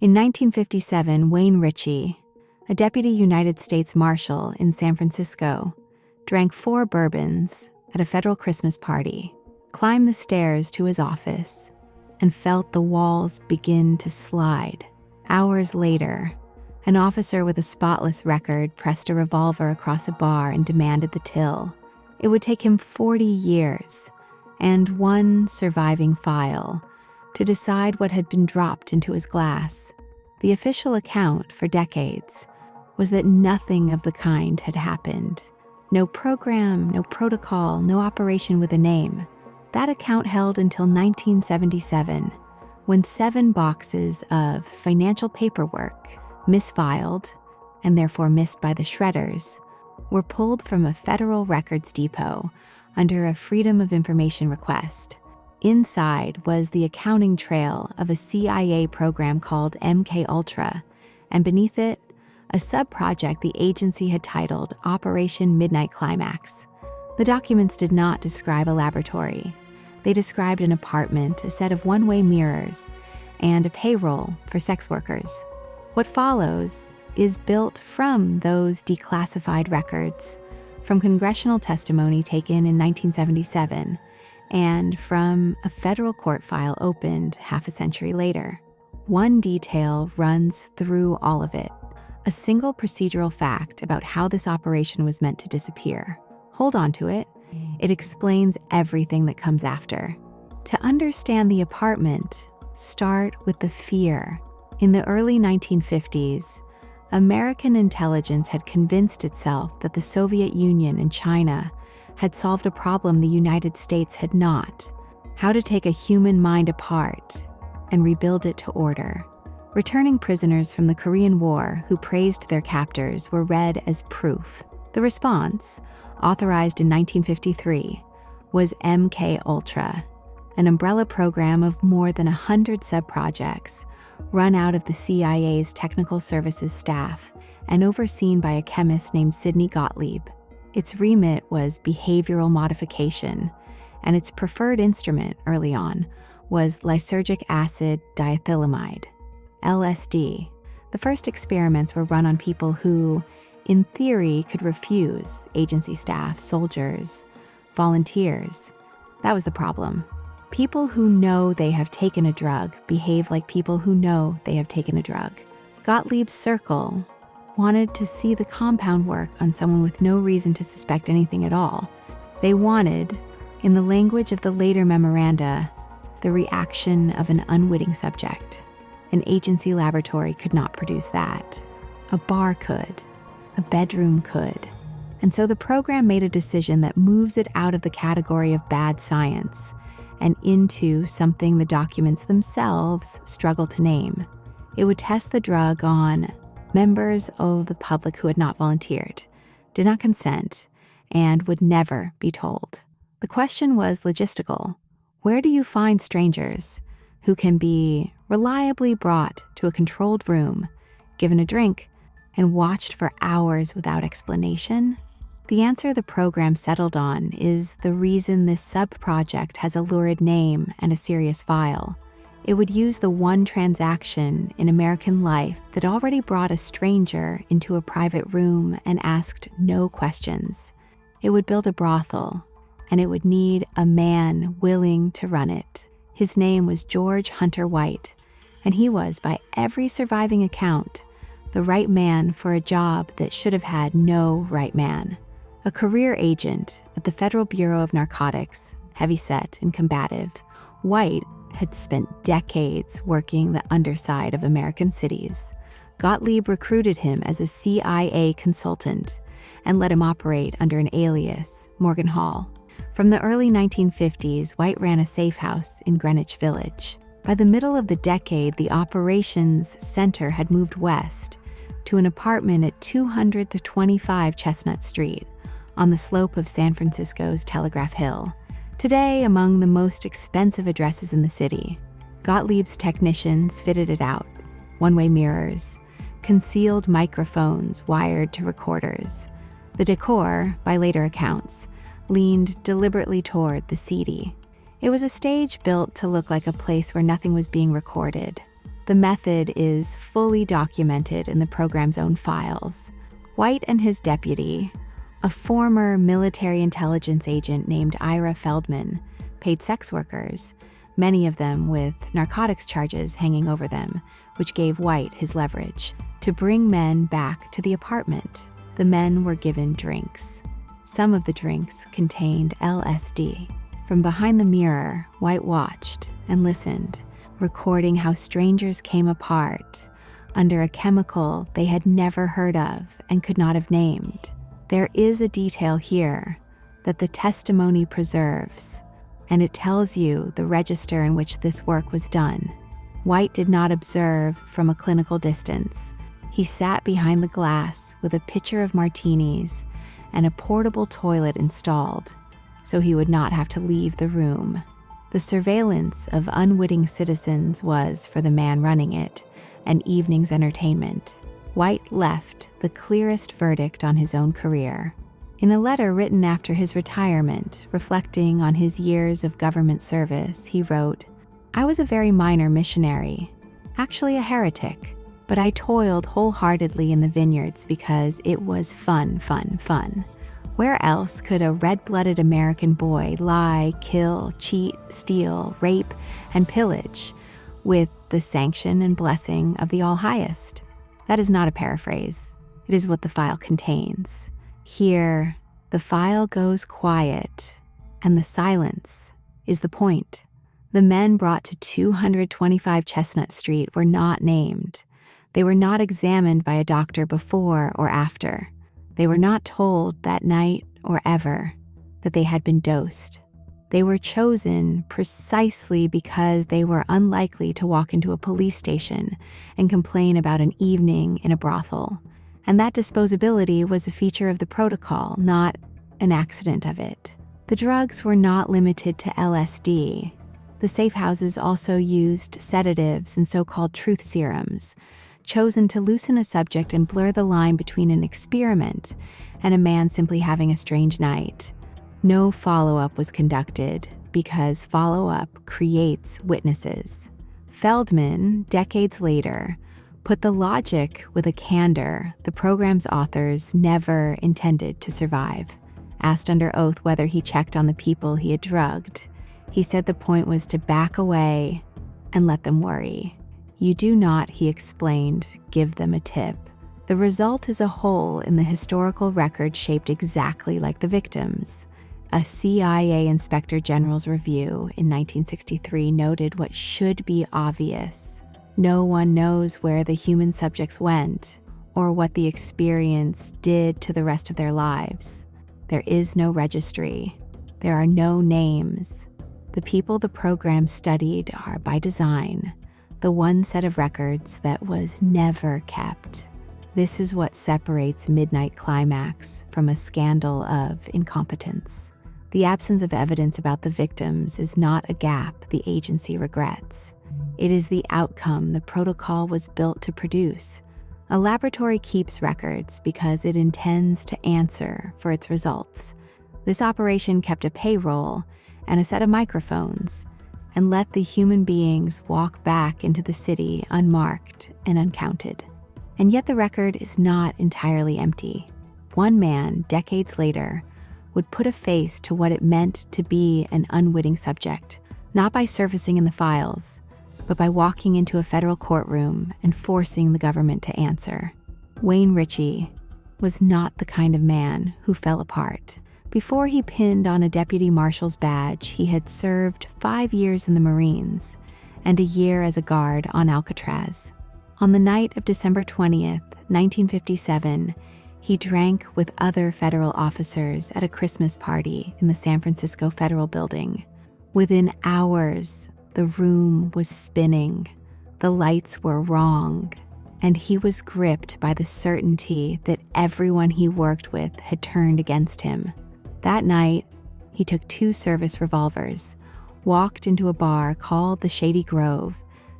In 1957, Wayne Ritchie, a deputy United States Marshal in San Francisco, drank 4 bourbons at a federal Christmas party, climbed the stairs to his office, and felt the walls begin to slide. Hours later, an officer with a spotless record pressed a revolver across a bar and demanded the till. It would take him 40 years and one surviving file to decide what had been dropped into his glass. The official account for decades was that nothing of the kind had happened. No program, no protocol, no operation with a name. That account held until 1977, when 7 boxes of financial paperwork, misfiled and therefore missed by the shredders, were pulled from a federal records depot under a Freedom of Information request. Inside was the accounting trail of a CIA program called MKUltra, and beneath it, a subproject the agency had titled Operation Midnight Climax. The documents did not describe a laboratory. They described an apartment, a set of one-way mirrors, and a payroll for sex workers. What follows is built from those declassified records, from congressional testimony taken in 1977, and from a federal court file opened half a century later. One detail runs through all of it, a single procedural fact about how this operation was meant to disappear. Hold on to it. It explains everything that comes after. To understand the apartment, start with the fear. In the early 1950s, American intelligence had convinced itself that the Soviet Union and China had solved a problem the United States had not: how to take a human mind apart and rebuild it to order. Returning prisoners from the Korean War who praised their captors were read as proof. The response, authorized in 1953, was MKUltra, an umbrella program of more than 100 subprojects run out of the CIA's technical services staff and overseen by a chemist named Sidney Gottlieb. Its remit was behavioral modification, and its preferred instrument early on was lysergic acid diethylamide, LSD. The first experiments were run on people who, in theory, could refuse: agency staff, soldiers, volunteers. That was the problem. People who know they have taken a drug behave like people who know they have taken a drug. Gottlieb's circle wanted to see the compound work on someone with no reason to suspect anything at all. They wanted, in the language of the later memoranda, the reaction of an unwitting subject. An agency laboratory could not produce that. A bar could. A bedroom could. And so the program made a decision that moves it out of the category of bad science and into something the documents themselves struggle to name. It would test the drug on members of the public who had not volunteered, did not consent, and would never be told. The question was logistical. Where do you find strangers who can be reliably brought to a controlled room, given a drink, and watched for hours without explanation? The answer the program settled on is the reason this sub-project has a lurid name and a serious file. It would use the one transaction in American life that already brought a stranger into a private room and asked no questions. It would build a brothel, and it would need a man willing to run it. His name was George Hunter White, and he was, by every surviving account, the right man for a job that should have had no right man. A career agent at the Federal Bureau of Narcotics, heavyset and combative, White had spent decades working the underside of American cities. Gottlieb recruited him as a CIA consultant and let him operate under an alias, Morgan Hall. From the early 1950s, White ran a safe house in Greenwich Village. By the middle of the decade, the operations center had moved west to an apartment at 225 Chestnut Street, on the slope of San Francisco's Telegraph Hill. Today, among the most expensive addresses in the city, Gottlieb's technicians fitted it out: one-way mirrors, concealed microphones wired to recorders. The decor, by later accounts, leaned deliberately toward the seedy. It was a stage built to look like a place where nothing was being recorded. The method is fully documented in the program's own files. White and his deputy, a former military intelligence agent named Ira Feldman, paid sex workers, many of them with narcotics charges hanging over them, which gave White his leverage, to bring men back to the apartment. The men were given drinks. Some of the drinks contained LSD. From behind the mirror, White watched and listened, recording how strangers came apart under a chemical they had never heard of and could not have named. There is a detail here that the testimony preserves, and it tells you the register in which this work was done. White did not observe from a clinical distance. He sat behind the glass with a pitcher of martinis and a portable toilet installed, so he would not have to leave the room. The surveillance of unwitting citizens was, for the man running it, an evening's entertainment. White left the clearest verdict on his own career. In a letter written after his retirement, reflecting on his years of government service, he wrote, "I was a very minor missionary, actually a heretic, but I toiled wholeheartedly in the vineyards because it was fun. Where else could a red-blooded American boy lie, kill, cheat, steal, rape, and pillage with the sanction and blessing of the All-Highest?" That is not a paraphrase. It is what the file contains. Here, the file goes quiet, and the silence is the point. The men brought to 225 Chestnut Street were not named. They were not examined by a doctor before or after. They were not told that night or ever that they had been dosed. They were chosen precisely because they were unlikely to walk into a police station and complain about an evening in a brothel. And that disposability was a feature of the protocol, not an accident of it. The drugs were not limited to LSD. The safe houses also used sedatives and so-called truth serums, chosen to loosen a subject and blur the line between an experiment and a man simply having a strange night. No follow-up was conducted because follow-up creates witnesses. Feldman, decades later, put the logic with a candor the program's authors never intended to survive. Asked under oath whether he checked on the people he had drugged, he said the point was to back away and let them worry. You do not, he explained, give them a tip. The result is a hole in the historical record shaped exactly like the victims. A CIA Inspector General's review in 1963 noted what should be obvious. No one knows where the human subjects went or what the experience did to the rest of their lives. There is no registry. There are no names. The people the program studied are, by design, the one set of records that was never kept. This is what separates Midnight Climax from a scandal of incompetence. The absence of evidence about the victims is not a gap the agency regrets. It is the outcome the protocol was built to produce. A laboratory keeps records because it intends to answer for its results. This operation kept a payroll and a set of microphones, and let the human beings walk back into the city unmarked and uncounted. And yet the record is not entirely empty. One man, decades later, would put a face to what it meant to be an unwitting subject, not by surfacing in the files, but by walking into a federal courtroom and forcing the government to answer. Wayne Ritchie was not the kind of man who fell apart. Before he pinned on a deputy marshal's badge, he had served 5 years in the Marines and a year as a guard on Alcatraz. On the night of December 20th, 1957, he drank with other federal officers at a Christmas party in the San Francisco Federal Building. Within hours, the room was spinning, the lights were wrong, and he was gripped by the certainty that everyone he worked with had turned against him. That night, he took 2 service revolvers, walked into a bar called the Shady Grove,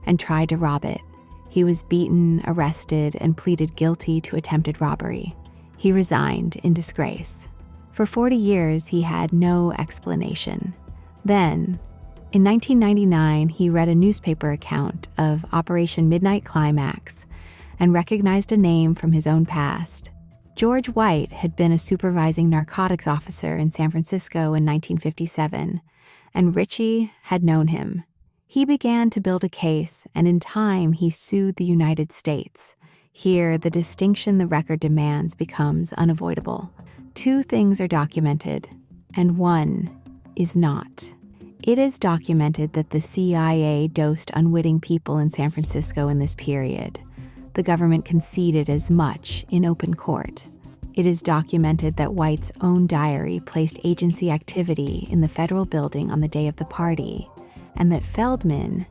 and tried to rob it. He was beaten, arrested, and pleaded guilty to attempted robbery. He resigned in disgrace. For 40 years, he had no explanation. Then, In 1999, he read a newspaper account of Operation Midnight Climax and recognized a name from his own past. George White had been a supervising narcotics officer in San Francisco in 1957, and Ritchie had known him. He began to build a case, and in time he sued the United States. Here, the distinction the record demands becomes unavoidable. Two things are documented, and one is not. It is documented that the CIA dosed unwitting people in San Francisco in this period. The government conceded as much in open court. It is documented that White's own diary placed agency activity in the federal building on the day of the party, and that Feldman,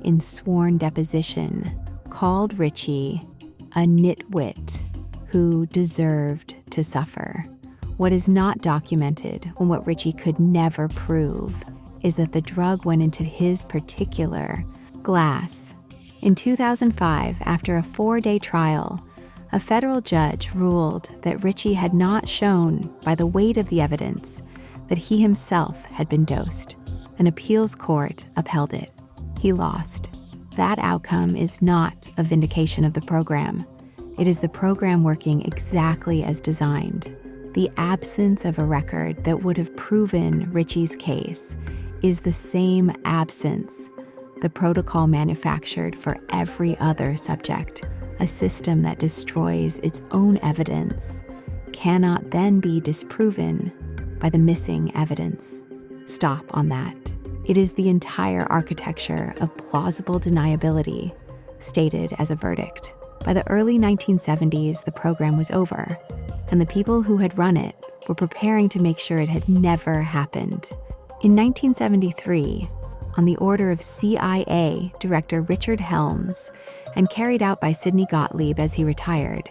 in sworn deposition, called Ritchie a nitwit who deserved to suffer. What is not documented, and what Ritchie could never prove, is that the drug went into his particular glass. In 2005, after a 4-day trial, a federal judge ruled that Ritchie had not shown, by the weight of the evidence, that he himself had been dosed. An appeals court upheld it. He lost. That outcome is not a vindication of the program. It is the program working exactly as designed. The absence of a record that would have proven Ritchie's case is the same absence the protocol manufactured for every other subject. A system that destroys its own evidence cannot then be disproven by the missing evidence. Stop on that. It is the entire architecture of plausible deniability stated as a verdict. By the early 1970s, the program was over, and the people who had run it were preparing to make sure it had never happened. In 1973, on the order of CIA Director Richard Helms, and carried out by Sidney Gottlieb as he retired,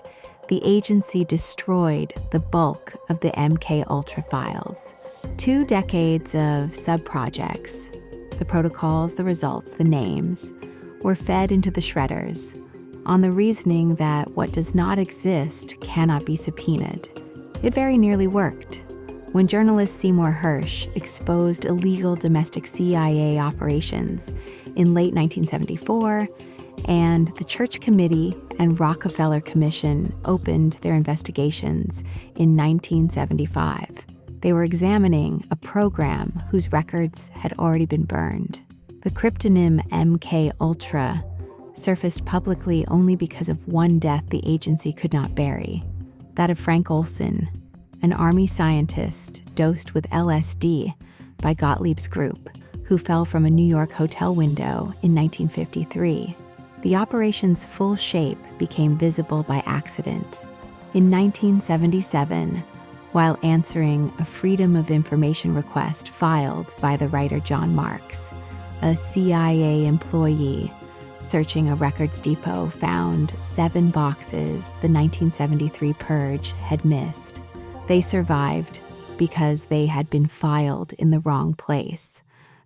the agency destroyed the bulk of the MKUltra files. 2 decades of subprojects, the protocols, the results, the names, were fed into the shredders on the reasoning that what does not exist cannot be subpoenaed. It very nearly worked. When journalist Seymour Hersh exposed illegal domestic CIA operations in late 1974, and the Church Committee and Rockefeller Commission opened their investigations in 1975. They were examining a program whose records had already been burned. The cryptonym MKUltra surfaced publicly only because of one death the agency could not bury, that of Frank Olson, an Army scientist dosed with LSD by Gottlieb's group, who fell from a New York hotel window in 1953. The operation's full shape became visible by accident. In 1977, while answering a Freedom of Information request filed by the writer John Marks, a CIA employee searching a records depot found 7 boxes the 1973 purge had missed. They survived because they had been filed in the wrong place,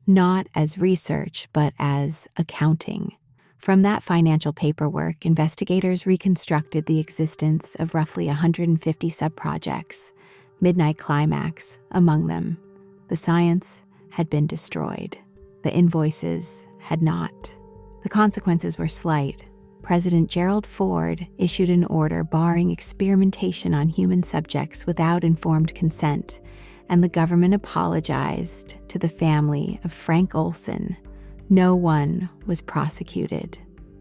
not as research, but as accounting. From that financial paperwork, investigators reconstructed the existence of roughly 150 subprojects, Midnight Climax among them. The science had been destroyed. The invoices had not. The consequences were slight. President Gerald Ford issued an order barring experimentation on human subjects without informed consent, and the government apologized to the family of Frank Olson. No one was prosecuted.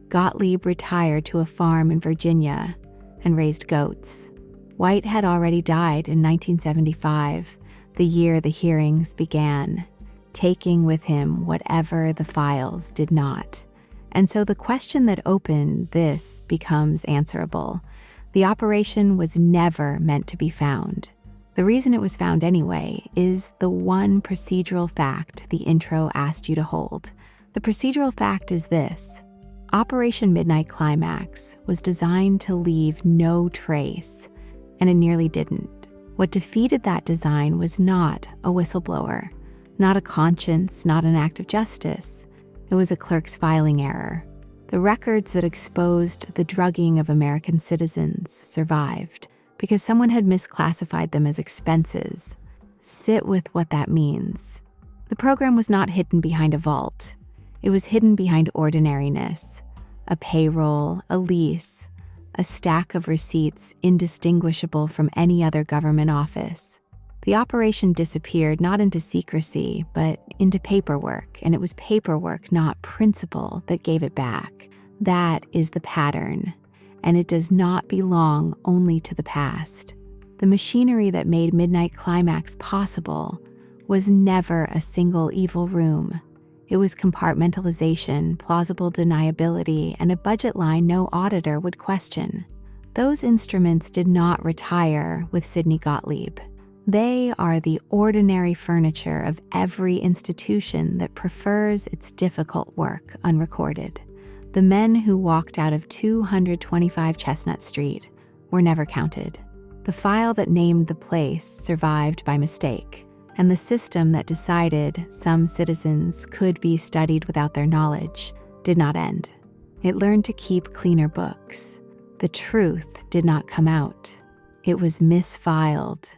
Gottlieb retired to a farm in Virginia and raised goats. White had already died in 1975, the year the hearings began, taking with him whatever the files did not. And so the question that opened this becomes answerable. The operation was never meant to be found. The reason it was found anyway is the one procedural fact the intro asked you to hold. The procedural fact is this: Operation Midnight Climax was designed to leave no trace, and it nearly didn't. What defeated that design was not a whistleblower, not a conscience, not an act of justice. It was a clerk's filing error. The records that exposed the drugging of American citizens survived because someone had misclassified them as expenses. Sit with what that means. The program was not hidden behind a vault. It was hidden behind ordinariness, a payroll, a lease, a stack of receipts indistinguishable from any other government office. The operation disappeared not into secrecy, but into paperwork, and it was paperwork, not principle, that gave it back. That is the pattern, and it does not belong only to the past. The machinery that made Midnight Climax possible was never a single evil room. It was compartmentalization, plausible deniability, and a budget line no auditor would question. Those instruments did not retire with Sidney Gottlieb. They are the ordinary furniture of every institution that prefers its difficult work unrecorded. The men who walked out of 225 Chestnut Street were never counted. The file that named the place survived by mistake, and the system that decided some citizens could be studied without their knowledge did not end. It learned to keep cleaner books. The truth did not come out. It was misfiled,